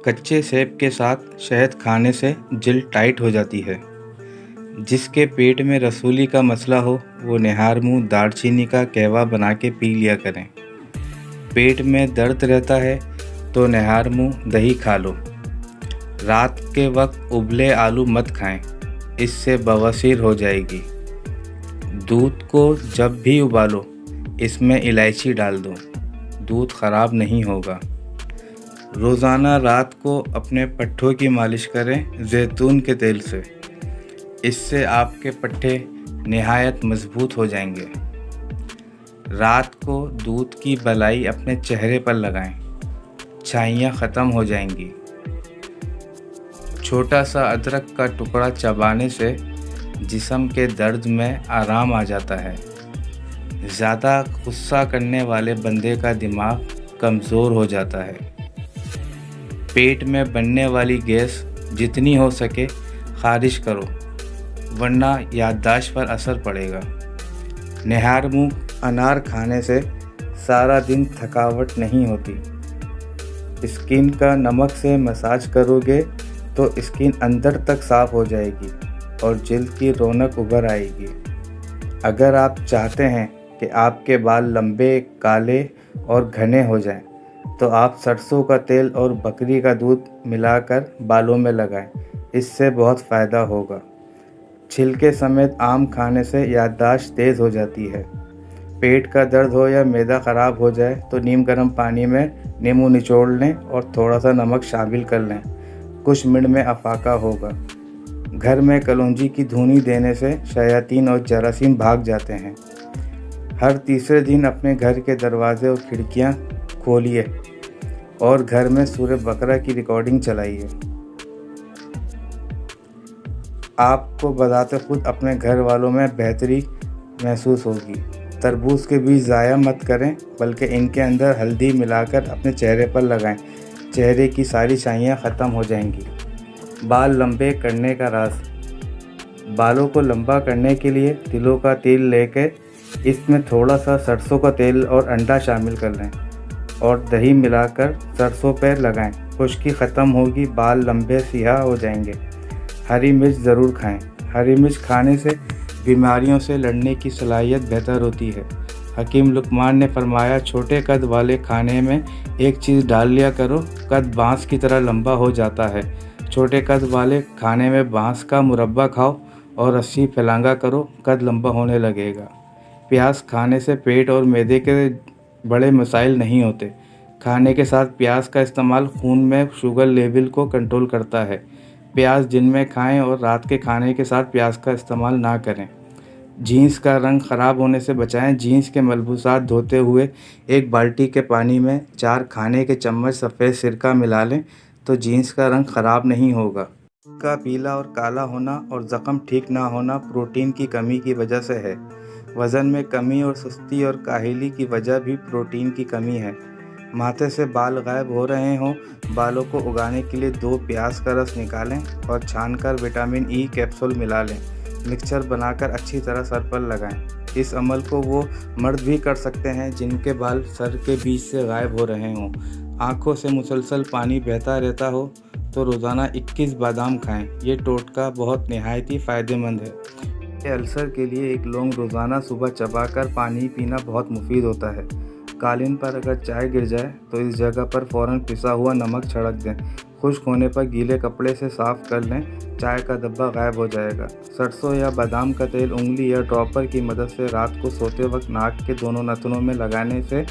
कच्चे सेब के साथ शहद खाने से जिल्द टाइट हो जाती है। जिसके पेट में रसूली का मसला हो वो निहार मुँह दालचीनी का कहवा बना के पी लिया करें। पेट में दर्द रहता है तो निहार मुँह दही खा लो। रात के वक्त उबले आलू मत खाएं, इससे बवासीर हो जाएगी। दूध को जब भी उबालो इसमें इलायची डाल दो, दूध ख़राब नहीं होगा। रोज़ाना रात को अपने पट्ठों की मालिश करें जैतून के तेल से, इससे आपके पट्ठे निहायत मजबूत हो जाएंगे। रात को दूध की बलाई अपने चेहरे पर लगाएं, छाइयाँ ख़त्म हो जाएंगी। छोटा सा अदरक का टुकड़ा चबाने से जिस्म के दर्द में आराम आ जाता है। ज़्यादा गुस्सा करने वाले बंदे का दिमाग कमज़ोर हो जाता है। पेट में बनने वाली गैस जितनी हो सके खारिज करो, वरना याददाश्त पर असर पड़ेगा। निहार मुँह अनार खाने से सारा दिन थकावट नहीं होती। स्किन का नमक से मसाज करोगे तो स्किन अंदर तक साफ़ हो जाएगी और जिल्द की रौनक उभर आएगी। अगर आप चाहते हैं कि आपके बाल लंबे, काले और घने हो जाएं, तो आप सरसों का तेल और बकरी का दूध मिलाकर बालों में लगाएं, इससे बहुत फ़ायदा होगा। छिलके समेत आम खाने से याददाश्त तेज़ हो जाती है। पेट का दर्द हो या मैदा ख़राब हो जाए तो नीम गर्म पानी में नींबू निचोड़ लें और थोड़ा सा नमक शामिल कर लें, कुछ मिनट में अफाका होगा। घर में कलौंजी की धुनी देने से शयातीन और जरासीम भाग जाते हैं। हर तीसरे दिन अपने घर के दरवाजे और खिड़कियां खोलिए और घर में सूरह बकरा की रिकॉर्डिंग चलाइए। आपको बताते खुद अपने घर वालों में बेहतरी महसूस होगी। तरबूज के बीज ज़ाया मत करें, बल्कि इनके अंदर हल्दी मिलाकर अपने चेहरे पर लगाएं, चेहरे की सारी छाइयाँ ख़त्म हो जाएंगी। बाल लंबे करने का राज। बालों को लंबा करने के लिए तिलों का तेल लेकर इसमें थोड़ा सा सरसों का तेल और अंडा शामिल कर लें और दही मिलाकर सरसों पर लगाएं। खुश्की ख़त्म होगी, बाल लंबे सियाह हो जाएंगे। हरी मिर्च ज़रूर खाएं। हरी मिर्च खाने से बीमारियों से लड़ने की सलाहियत बेहतर होती है। हकीम लुकमान ने फरमाया, छोटे कद वाले खाने में एक चीज़ डाल लिया करो, कद बाँस की तरह लंबा हो जाता है। छोटे कद वाले खाने में बाँस का मुरब्बा खाओ और रस्सी फैलांगा करो, कद लंबा होने लगेगा। प्याज खाने से पेट और मैदे के बड़े मसाइल नहीं होते। खाने के साथ प्याज का इस्तेमाल खून में शुगर लेवल को कंट्रोल करता है। प्याज दिन में खाएं और रात के खाने के साथ प्याज का इस्तेमाल ना करें। जीन्स का रंग ख़राब होने से बचाएं। जीन्स के मलबूसात धोते हुए एक बाल्टी के पानी में 4 खाने के चम्मच सफ़ेद सिरका मिला लें तो जीन्स का रंग ख़राब नहीं होगा। का पीला और काला होना और ज़ख़म ठीक ना होना प्रोटीन की कमी की वजह से है। वज़न में कमी और सुस्ती और काहिली की वजह भी प्रोटीन की कमी है। माथे से बाल गायब हो रहे हों, बालों को उगाने के लिए 2 प्याज का रस निकालें और छानकर विटामिन ई कैप्सूल मिला लें। मिक्सचर बनाकर अच्छी तरह सर पर लगाएं। इस अमल को वो मर्द भी कर सकते हैं जिनके बाल सर के बीच से गायब हो रहे हों। आँखों से मुसलसल पानी बहता रहता हो तो रोज़ाना 21 बादाम खाएं। ये टोटका बहुत निहायत ही फ़ायदेमंद है। अल्सर के लिए एक लौंग रोज़ाना सुबह चबाकर पानी पीना बहुत मुफीद होता है। कालीन पर अगर चाय गिर जाए तो इस जगह पर फ़ौरन पिसा हुआ नमक छिड़क दें। खुश्क होने पर गीले कपड़े से साफ़ कर लें, चाय का डब्बा गायब हो जाएगा। सरसों या बादाम का तेल उंगली या ड्रॉपर की मदद से रात को सोते वक्त नाक के दोनों नथनों में लगाने से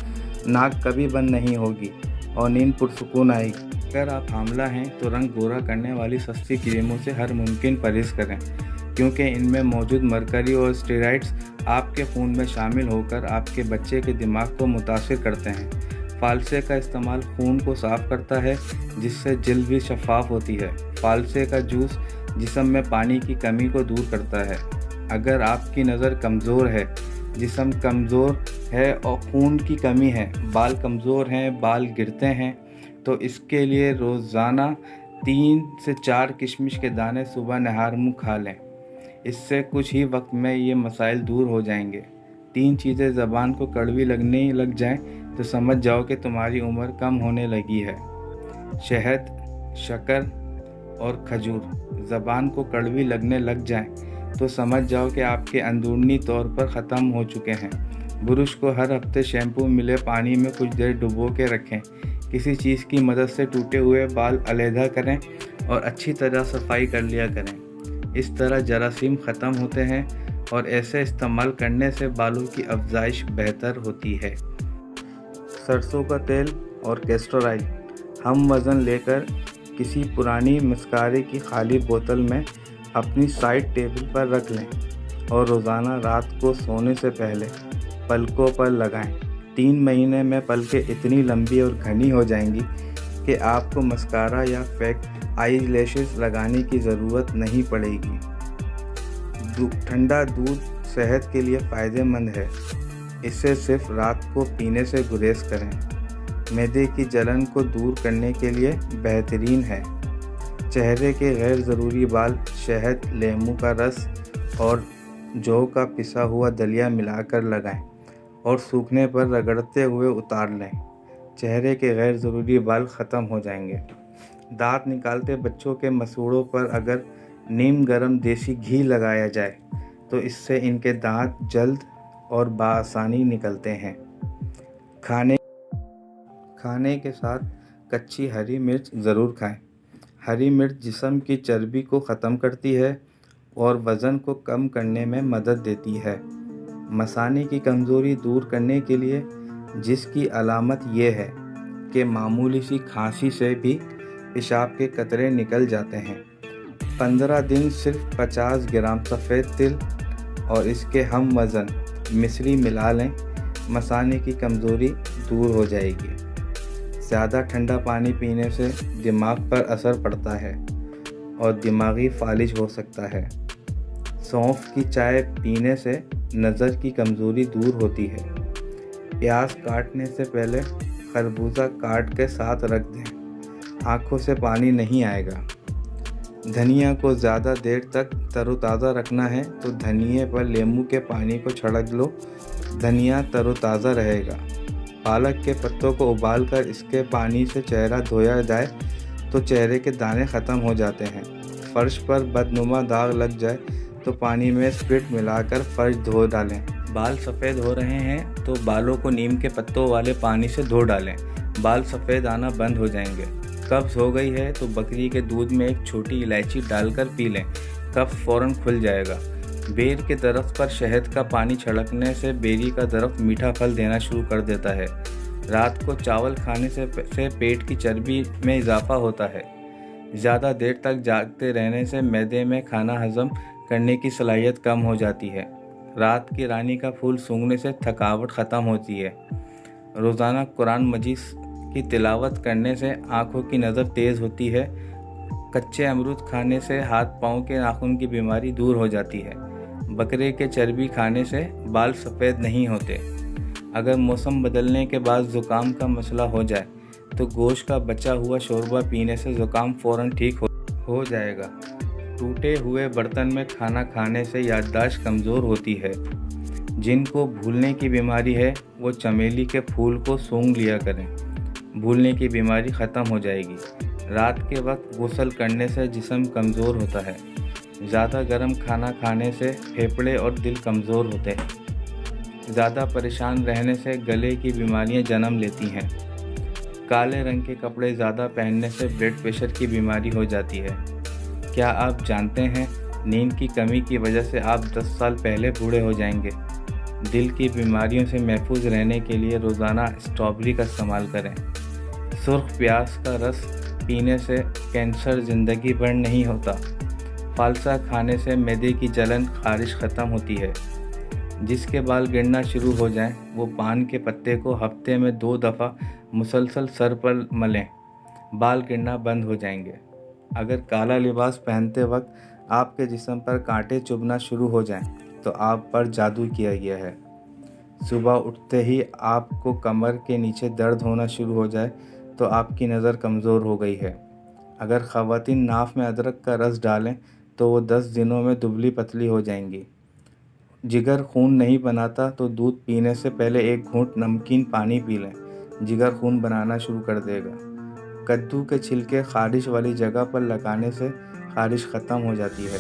नाक कभी बंद नहीं होगी और नींद पुरसुकून आएगी। अगर आप हामला हैं तो रंग गोरा करने वाली सस्ती क्रीमों से हर मुमकिन परहेज़ करें, क्योंकि इनमें मौजूद मरकरी और स्टेरॉइड्स आपके खून में शामिल होकर आपके बच्चे के दिमाग को मुतासिर करते हैं। फालसे का इस्तेमाल खून को साफ़ करता है, जिससे जिल्द भी शफाफ होती है। फालसे का जूस जिस्म में पानी की कमी को दूर करता है। अगर आपकी नज़र कमज़ोर है, जिस्म कमज़ोर है और खून की कमी है, बाल कमज़ोर हैं, बाल गिरते हैं, तो इसके लिए रोज़ाना 3 से 4 किशमिश के दाने सुबह नहार मुँह खा लें। इससे कुछ ही वक्त में ये मसाइल दूर हो जाएंगे। 3 चीज़ें ज़बान को कड़वी लगने लग जाएं तो समझ जाओ कि तुम्हारी उम्र कम होने लगी है। शहद, शक्कर और खजूर ज़बान को कड़वी लगने लग जाए तो समझ जाओ कि आपके अंदरूनी तौर पर ख़त्म हो चुके हैं। ब्रश को हर हफ्ते शैम्पू मिले पानी में कुछ देर डुबो के रखें। किसी चीज़ की मदद से टूटे हुए बाल अलहदा करें और अच्छी तरह सफाई कर लिया करें। इस तरह जरासीम ख़त्म होते हैं और ऐसे इस्तेमाल करने से बालों की अफजाइश बेहतर होती है। सरसों का तेल और कैस्टर ऑयल हम वज़न लेकर किसी पुरानी मस्कारे की खाली बोतल में अपनी साइड टेबल पर रख लें और रोज़ाना रात को सोने से पहले पलकों पर लगाएं। 3 महीने में पलकें इतनी लंबी और घनी हो जाएंगी कि आपको मस्कारा या फेक आई लैशेस लगाने की ज़रूरत नहीं पड़ेगी। ठंडा दूध सेहत के लिए फ़ायदेमंद है। इसे सिर्फ रात को पीने से गुरेज करें। मैदे की जलन को दूर करने के लिए बेहतरीन है। चेहरे के गैर ज़रूरी बाल शहद, लेमू का रस और जौ का पिसा हुआ दलिया मिलाकर लगाएं और सूखने पर रगड़ते हुए उतार लें। चेहरे के गैर ज़रूरी बाल ख़त्म हो जाएंगे। दांत निकालते बच्चों के मसूड़ों पर अगर नीम गरम देसी घी लगाया जाए तो इससे इनके दांत जल्द और बआसानी निकलते हैं। खाने के साथ कच्ची हरी मिर्च ज़रूर खाएं। हरी मिर्च जिस्म की चर्बी को ख़त्म करती है और वज़न को कम करने में मदद देती है। मसाने की कमज़ोरी दूर करने के लिए, जिसकी अलामत ये है कि मामूली सी खांसी से भी पेशाब के कतरे निकल जाते हैं, 15 दिन सिर्फ 50 ग्राम सफ़ेद तिल और इसके हम वज़न मिश्री मिला लें। मसाने की कमज़ोरी दूर हो जाएगी। ज़्यादा ठंडा पानी पीने से दिमाग पर असर पड़ता है और दिमागी फालिज हो सकता है। सौंफ की चाय पीने से नज़र की कमज़ोरी दूर होती है। प्याज काटने से पहले खरबूजा काट के साथ रख दें, आँखों से पानी नहीं आएगा। धनिया को ज़्यादा देर तक तरोताज़ा रखना है तो धनिए पर लेमू के पानी को छिड़क लो, धनिया तरोताज़ा रहेगा। पालक के पत्तों को उबालकर इसके पानी से चेहरा धोया जाए तो चेहरे के दाने ख़त्म हो जाते हैं। फर्श पर बदनुमा दाग लग जाए तो पानी में स्पिरिट मिलाकर फर्श धो डालें। बाल सफ़ेद हो रहे हैं तो बालों को नीम के पत्तों वाले पानी से धो डालें, बाल सफ़ेद आना बंद हो जाएंगे। कब्ज़ हो गई है तो बकरी के दूध में एक छोटी इलायची डालकर पी लें, कब्ज़ फ़ौरन खुल जाएगा। बेर के दरख्त पर शहद का पानी छिड़कने से बेरी का दरख्त मीठा फल देना शुरू कर देता है। रात को चावल खाने से पेट की चर्बी में इजाफा होता है। ज़्यादा देर तक जागते रहने से मैदे में खाना हजम करने की सलाहियत कम हो जाती है। रात की रानी का फूल सूंघने से थकावट ख़त्म होती है। रोज़ाना कुरान मजीद की तिलावत करने से आँखों की नज़र तेज़ होती है। कच्चे अमरूद खाने से हाथ पाँव के नाखून की बीमारी दूर हो जाती है। बकरे के चर्बी खाने से बाल सफ़ेद नहीं होते। अगर मौसम बदलने के बाद ज़ुकाम का मसला हो जाए तो गोश्त का बचा हुआ शोरबा पीने से ज़ुकाम फ़ौरन ठीक हो जाएगा। टूटे हुए बर्तन में खाना खाने से याददाश्त कमज़ोर होती है। जिनको भूलने की बीमारी है वो चमेली के फूल को सूंघ लिया करें, भूलने की बीमारी ख़त्म हो जाएगी। रात के वक्त गुस्ल करने से जिस्म कमज़ोर होता है। ज़्यादा गर्म खाना खाने से फेफड़े और दिल कमज़ोर होते हैं। ज़्यादा परेशान रहने से गले की बीमारियां जन्म लेती हैं। काले रंग के कपड़े ज़्यादा पहनने से ब्लड प्रेशर की बीमारी हो जाती है। क्या आप जानते हैं नींद की कमी की वजह से आप 10 साल पहले बूढ़े हो जाएंगे। दिल की बीमारियों से महफूज रहने के लिए रोज़ाना स्ट्रॉबेरी का इस्तेमाल करें। सुर्ख प्याज का रस पीने से कैंसर ज़िंदगी भर नहीं होता। फालसा खाने से मैदे की जलन खारिश ख़त्म होती है। जिसके बाल गिरना शुरू हो जाएं, वो पान के पत्ते को हफ्ते में 2 दफ़ा मुसलसल सर पर मलें, बाल गिरना बंद हो जाएंगे। अगर काला लिबास पहनते वक्त आपके जिस्म पर कांटे चुभना शुरू हो जाएं, तो आप पर जादू किया गया है। सुबह उठते ही आपको कमर के नीचे दर्द होना शुरू हो जाए तो आपकी नज़र कमज़ोर हो गई है। अगर ख़वातीन नाफ में अदरक का रस डालें तो वो 10 दिनों में दुबली पतली हो जाएंगी। जिगर खून नहीं बनाता तो दूध पीने से पहले 1 घूंट नमकीन पानी पी लें, जिगर खून बनाना शुरू कर देगा। कद्दू के छिलके खारिश वाली जगह पर लगाने से खारिश ख़त्म हो जाती है।